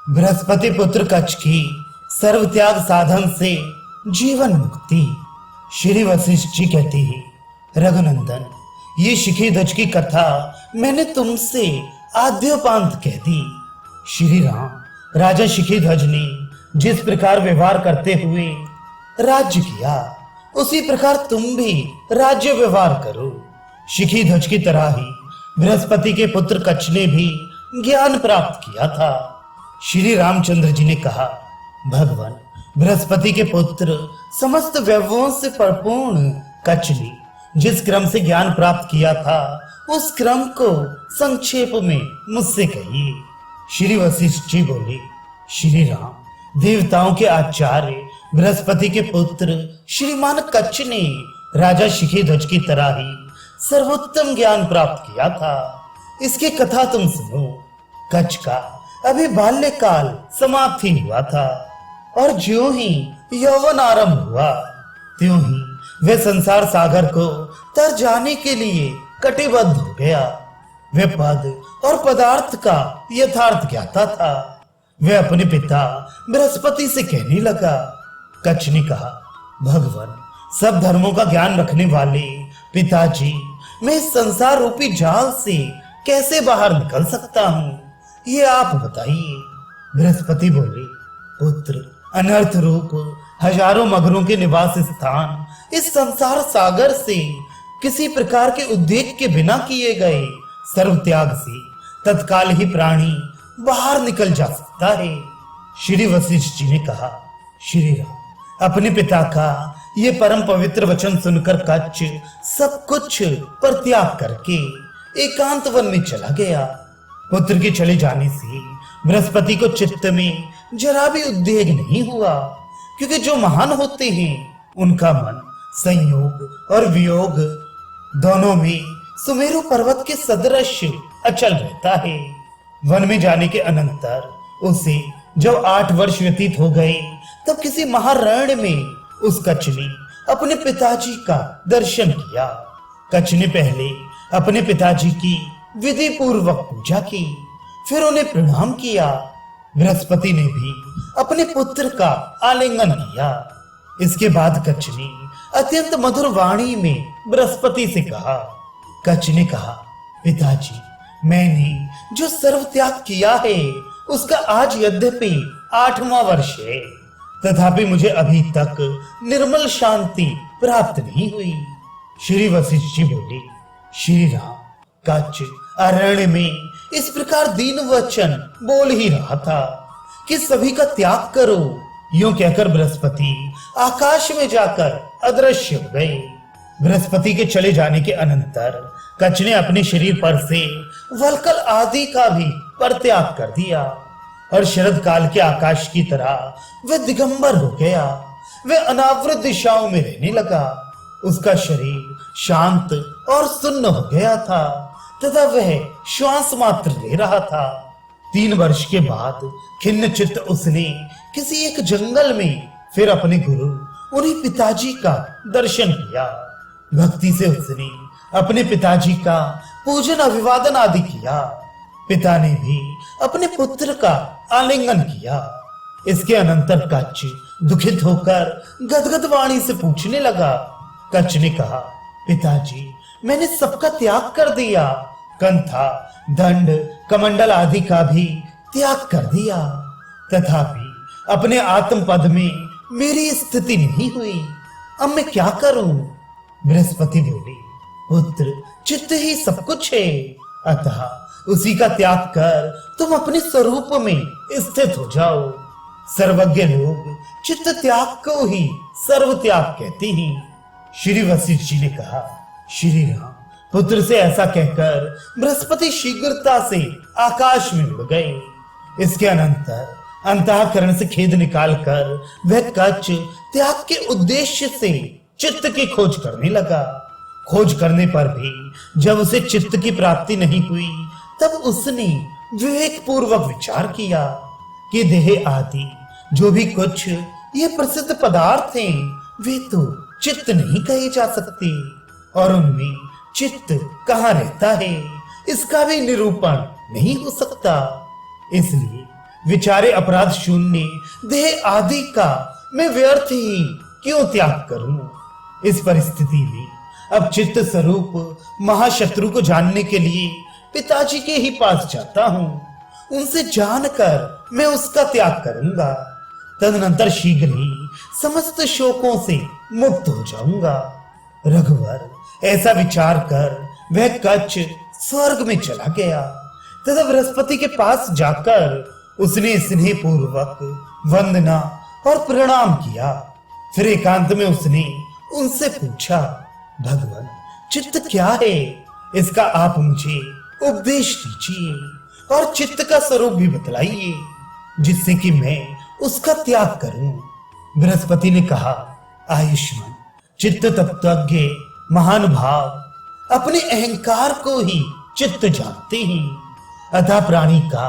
बृहस्पति पुत्र कच्छ की सर्व त्याग साधन से जीवन मुक्ति। श्री वशिष्ठ जी कहते हैं, रघुनंदन, ये शिखी ध्वज की कथा मैंने तुमसे आद्योपांत कह दी। श्री राम, राजा शिखी ध्वज ने जिस प्रकार व्यवहार करते हुए राज्य किया, उसी प्रकार तुम भी राज्य व्यवहार करो। शिखी ध्वज की तरह ही बृहस्पति के पुत्र कच्छ ने भी ज्ञान प्राप्त किया था। श्री रामचंद्र जी ने कहा, भगवान, बृहस्पति के पुत्र समस्त वैभवों से परिपूर्ण कच्छ ने जिस क्रम से ज्ञान प्राप्त किया था, उस क्रम को संक्षेप में मुझसे कहिए। श्री वशिष्ठ जी बोले, श्री राम, देवताओं के आचार्य बृहस्पति के पुत्र श्रीमान कच्छ ने राजा शिखी ध्वज की तरह ही सर्वोत्तम ज्ञान प्राप्त किया था। इसकी कथा तुम सुनो। कच्छ का अभी बाल्यकाल समाप्त ही हुआ था और ज्यों ही यौवन आरंभ हुआ, त्यों ही वह संसार सागर को तर जाने के लिए कटिबद्ध हो गया। वह पद और पदार्थ का यथार्थ ज्ञाता था। वह अपने पिता बृहस्पति से कहने लगा। कच्छ ने कहा, भगवान, सब धर्मों का ज्ञान रखने वाले पिताजी, मैं इस संसार रूपी जाल से कैसे बाहर निकल सकता हूँ, ये आप बताइए। बृहस्पति बोले, पुत्र, अनर्थ रूप हजारों मगरों के निवास स्थान इस संसार सागर से किसी प्रकार के उद्वेग के बिना किए गए सर्व त्याग से तत्काल ही प्राणी बाहर निकल जा सकता है। श्री वशिष्ठ जी ने कहा, श्री राम, अपने पिता का ये परम पवित्र वचन सुनकर कच्छ सब कुछ परित्याग करके एकांत वन में चला गया। पुत्र के चले जाने से बृहस्पति को चित्त में जरा भी उद्वेग नहीं हुआ, क्योंकि जो महान होते हैं उनका मन संयोग और वियोग दोनों में सुमेरु पर्वत के सदृश अचल रहता है। वन में जाने के अनंतर उसे जब 8 वर्ष व्यतीत हो गए, तब किसी महारण्य में उस कच्छ ने अपने पिताजी का दर्शन किया। कच्छ ने पहले अपने पिताजी की विधि पूर्वक पूजा की, फिर उन्हें प्रणाम किया। बृहस्पति ने भी अपने पुत्र का आलिंगन किया। इसके बाद कच्छ ने अत्यंत मधुर वाणी में बृहस्पति से कहा। कच्छ ने कहा, पिताजी, मैंने जो सर्व त्याग किया है उसका आज यद्यपि 8वां वर्ष है, तथापि मुझे अभी तक निर्मल शांति प्राप्त नहीं हुई। श्री वशिष्ठ जी बोले, श्री राम, कच्छ अरण्य में इस प्रकार दीन वचन बोल ही रहा था कि सभी का त्याग करो। यूं कहकर बृहस्पति आकाश में जाकर अदृश्य हो गए। बृहस्पति के चले जाने के अनंतर कच्छ ने अपने शरीर पर से वल्कल आदि का भी परित्याग कर दिया और शरद काल के आकाश की तरह वह दिगंबर हो गया। वह अनावृत दिशाओं में रहने लगा। उसका शरीर शांत और सुन्न हो गया था तथा वह श्वास मात्र ले रहा था। 3 वर्ष के बाद खिन्न चित्त उसने किसी एक जंगल में फिर अपने गुरु उन्हीं पिताजी का दर्शन किया। भक्ति से उसने अपने पिताजी का पूजन अभिवादन आदि किया। पिता ने भी अपने पुत्र का आलिंगन किया। इसके अनंतर कच्छ दुखित होकर गदगद वाणी से पूछने लगा। कच्छ ने कहा, पिताजी, मैंने सबका त्याग कर दिया, कंथा, दंड, कमंडल आदि का भी त्याग कर दिया, तथापि अपने आत्म पद में मेरी स्थिति नहीं हुई। अब मैं क्या करूं? बृहस्पति बोले, पुत्र, चित्त ही सब कुछ है, अतः उसी का त्याग कर तुम अपने स्वरूप में स्थित हो जाओ। सर्वज्ञ लोग चित्त त्याग को ही सर्व त्याग कहते हैं। श्री वशिष्ठ जी ने कहा, श्री राम, पुत्र से ऐसा कहकर बृहस्पति शीघ्रता से आकाश में उड़ गए। इसके अनंतर अंतःकरण से खेद निकालकर वह कच्छ त्याग के उद्देश्य से चित्त की खोज करने लगा। खोज करने पर भी जब उसे चित्त की प्राप्ति नहीं हुई, तब उसने विवेक पूर्वक विचार किया कि देह आदि जो भी कुछ ये प्रसिद्ध पदार्थ हैं, वे तो चित्त नहीं कहे जा सकते और उनमें चित्त कहाँ रहता है इसका भी निरूपण नहीं हो सकता। इसलिए विचारे अपराध शून्य देह आदि का मैं व्यर्थ ही क्यों त्याग करूं। इस परिस्थिति में अब चित्त स्वरूप महाशत्रु को जानने के लिए पिताजी के ही पास जाता हूं। उनसे जानकर मैं उसका त्याग करूंगा। तदनंतर शीघ्र ही समस्त शोकों से मुक्त हो जाऊंगा। रघुवर ऐसा विचार कर वह कच्छ स्वर्ग में चला गया। तथा बृहस्पति के पास जाकर उसने स्नेह पूर्वक वंदना और प्रणाम किया। फिर एकांत में उसने उनसे पूछा, भगवान चित्त क्या है, इसका आप मुझे उपदेश दीजिए और चित्त का स्वरूप भी बतलाइए, जिससे कि मैं उसका त्याग करूं। बृहस्पति ने कहा, आयुष्मान चित्त तत्वज्ञ महान भाव अपने अहंकार को ही चित्त जानते हैं। अतः प्राणी का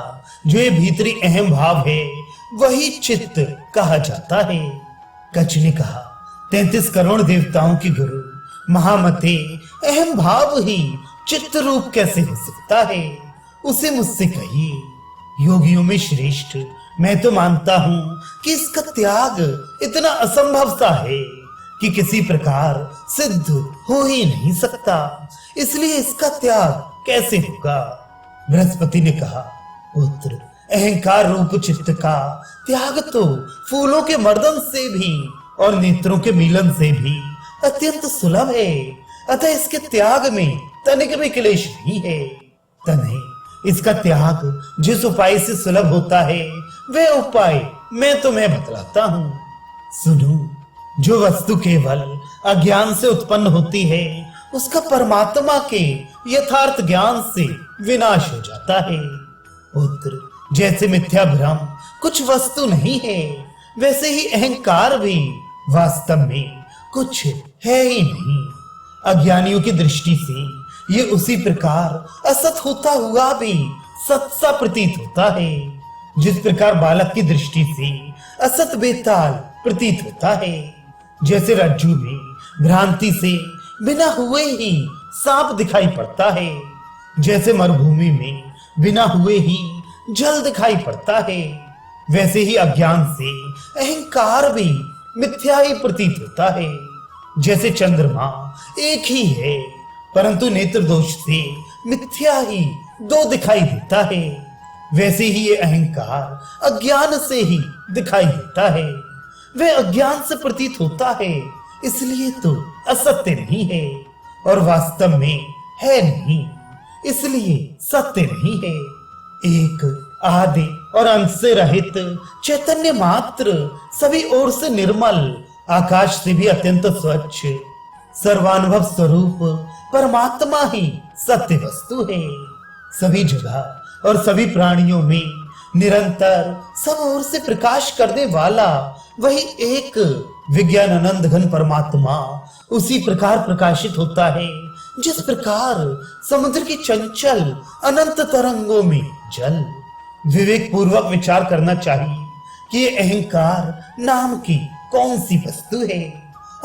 जो ये भीतरी अहम भाव है वही चित्त कहा जाता है। कच्छ ने कहा, 33 करोड़ देवताओं की गुरु महामते अहम भाव ही चित्त रूप कैसे हो सकता है, उसे मुझसे कहिए। योगियों में श्रेष्ठ मैं तो मानता हूं कि इसका त्याग इतना असंभव सा है कि किसी प्रकार सिद्ध हो ही नहीं सकता, इसलिए इसका त्याग कैसे होगा। बृहस्पति ने कहा, पुत्र अहंकार रूप चित्त का त्याग तो फूलों के मर्दन से भी और नेत्रों के मिलन से भी अत्यंत सुलभ है। अतः इसके त्याग में तनिक भी क्लेश नहीं है। तन्हे इसका त्याग जिस उपाय से सुलभ होता है वह उपाय मैं तुम्हें बतलाता हूं। सुनो, जो वस्तु केवल अज्ञान से उत्पन्न होती है उसका परमात्मा के यथार्थ ज्ञान से विनाश हो जाता है। पुत्र जैसे मिथ्या भ्रम कुछ वस्तु नहीं है, वैसे ही अहंकार भी वास्तव में कुछ है ही नहीं। अज्ञानियों की दृष्टि से ये उसी प्रकार असत होता हुआ भी सत सा प्रतीत होता है, जिस प्रकार बालक की दृष्टि से असत बेताल प्रतीत होता है। जैसे रज्जू में भ्रांति से बिना हुए ही सांप दिखाई पड़ता है, जैसे मरुभूमि में बिना हुए ही जल दिखाई पड़ता है, वैसे ही अज्ञान से अहंकार भी मिथ्या ही प्रतीत होता है। जैसे चंद्रमा एक ही है परंतु नेत्र दोष से मिथ्या ही दो दिखाई देता है, वैसे ही ये अहंकार अज्ञान से ही दिखाई देता है। वह अज्ञान से प्रतीत होता है इसलिए तो असत्य नहीं है, और वास्तव में है नहीं इसलिए सत्य नहीं है। एक आदि और अंत से रहित चैतन्य मात्र, सभी ओर से निर्मल, आकाश से भी अत्यंत स्वच्छ, सर्वानुभव स्वरूप परमात्मा ही सत्य वस्तु है। सभी जगह और सभी प्राणियों में निरंतर सब ओर से प्रकाश करने वाला वही एक विज्ञानानंद घन परमात्मा उसी प्रकार प्रकाशित होता है जिस प्रकार समुद्र की चंचल अनंत तरंगों में जल। विवेक पूर्वक विचार करना चाहिए कि ये अहंकार नाम की कौन सी वस्तु है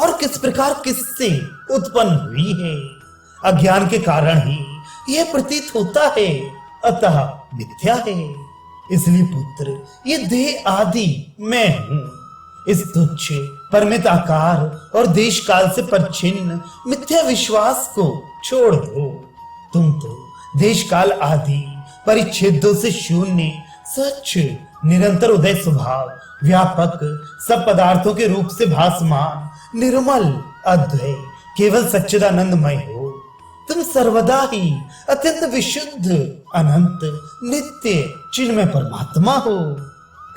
और किस प्रकार किससे उत्पन्न हुई है। अज्ञान के कारण ही यह प्रतीत होता है, अतः मिथ्या है। इसलिए पुत्र ये देह आदि मैं हूं। इस तुच्छ परमित आकार और देश काल से परिच्छिन्न मिथ्या विश्वास को छोड़ दो। तुम तो देश काल आदि परिच्छेदों से शून्य, स्वच्छ, निरंतर उदय स्वभाव, व्यापक, सब पदार्थों के रूप से भासमान, निर्मल, अद्वय, केवल सच्चिदानंदमय हो। तुम सर्वदा ही अत्यंत विशुद्ध, अनंत, नित्य, चिन्मय परमात्मा हो।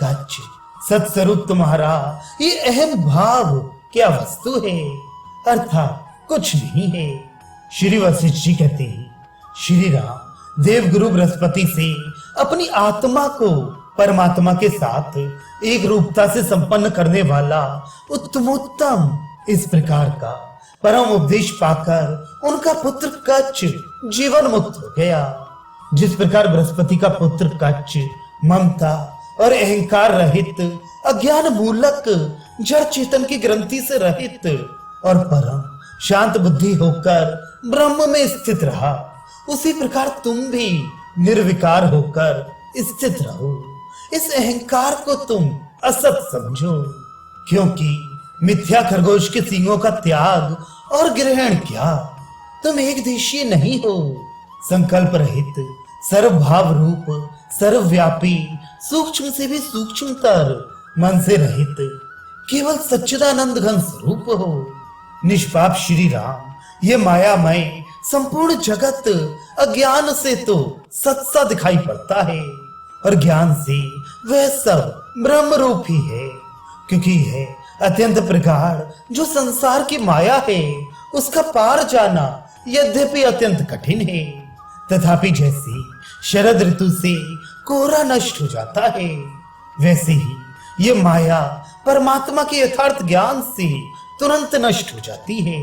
कच्छ सत्स्वरूप तुम्हारा ये अहम भाव क्या वस्तु है, अर्थात कुछ नहीं है। श्री वशिष्ठ जी कहते हैं, श्री राम देवगुरु बृहस्पति से अपनी आत्मा को परमात्मा के साथ एक रूपता से संपन्न करने वाला उत्तमोत्तम इस प्रकार का परम उपदेश पाकर उनका पुत्र कच्छ जीवन मुक्त हो गया। जिस प्रकार बृहस्पति का पुत्र कच्छ ममता और अहंकार रहित, अज्ञान मूलक, जड़ चेतन की ग्रंथि से रहित और परम शांत बुद्धि होकर ब्रह्म में स्थित रहा, उसी प्रकार तुम भी निर्विकार होकर स्थित रहो। इस अहंकार को तुम असत समझो, क्योंकि मिथ्या खरगोश के सींगों का त्याग और ग्रहण क्या, तुम एक देशीय नहीं हो। संकल्प रहित, सर्वभाव रूप, सर्वव्यापी, सूक्ष्म से भी सूक्ष्मतर, मन से रहित, केवल सच्चिदानंद घन स्वरूप हो। निष्पाप श्री राम, ये मायामय संपूर्ण जगत अज्ञान से तो सच्चा दिखाई पड़ता है, और ज्ञान से वह सब ब्रह्म रूप ही है, क्योंकि यह अत्यंत प्रगाढ़ जो संसार की माया है, उसका पार जाना यद्यपि अत्यंत कठिन है, तथापि जैसे शरद ऋतु से कोहरा नष्ट हो जाता है, वैसे ही ये माया परमात्मा के यथार्थ ज्ञान से तुरंत नष्ट हो जाती है।